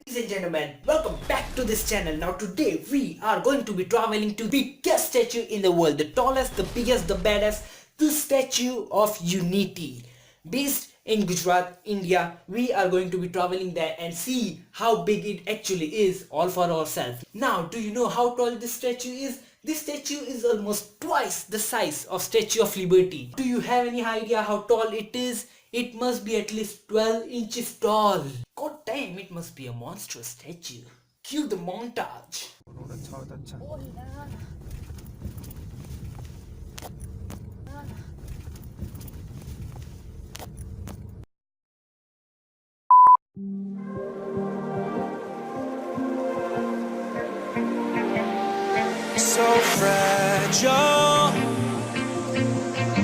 Ladies and gentlemen, welcome back to this channel. Now today we are going to be traveling to the biggest statue in the world, the tallest, the biggest, the baddest, the Statue of Unity. Based in Gujarat, India, we are going to be traveling there and see how big it actually is all for ourselves. Now, do you know how tall this statue is? This statue is almost twice the size of Statue of Liberty. Do you have any idea how tall it is? It must be at least 12 inches tall. God damn, it must be a monstrous statue. Cue the montage. So fragile,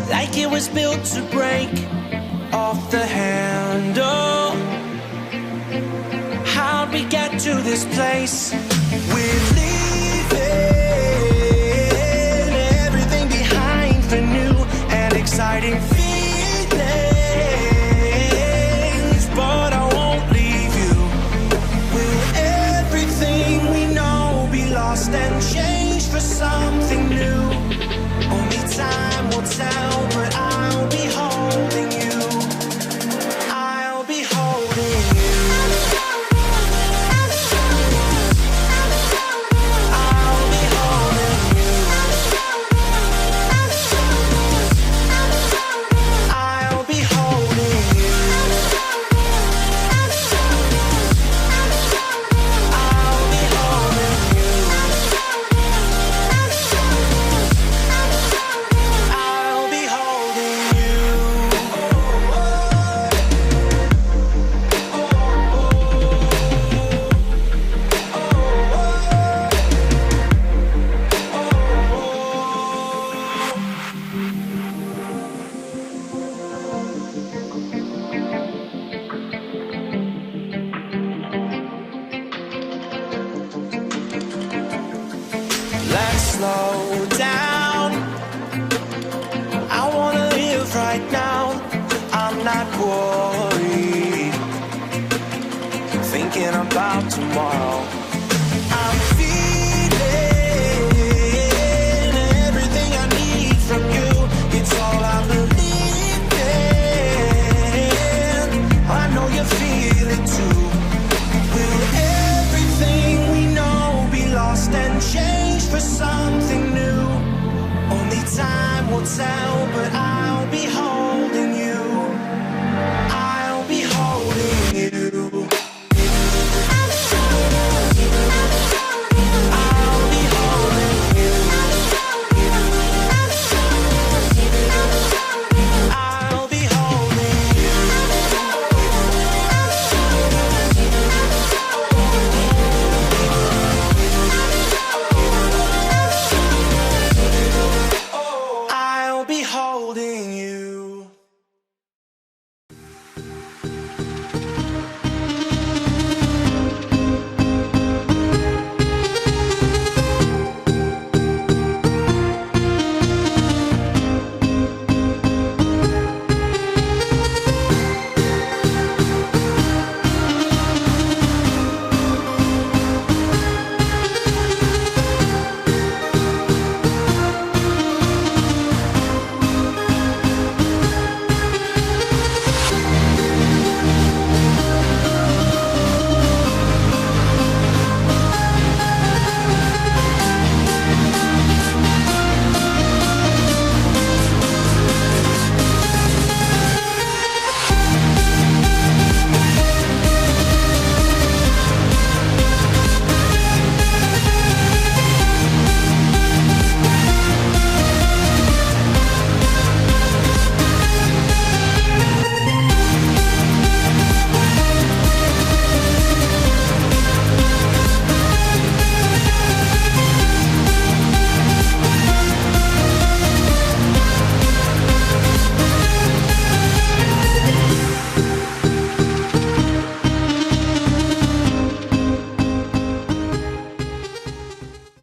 like it was built to break off the handle. How'd we get to this place? We're leaving everything behind for new and exciting feelings, but I won't leave you. Will everything we know be lost and changed for something new? Only time will tell, but I'll be holding you. I'll be holding you. I'll be holding you. I'll be holding you. I'll be holding you. I'll be holding Let's slow down. I wanna live right now. I'm not worried, thinking about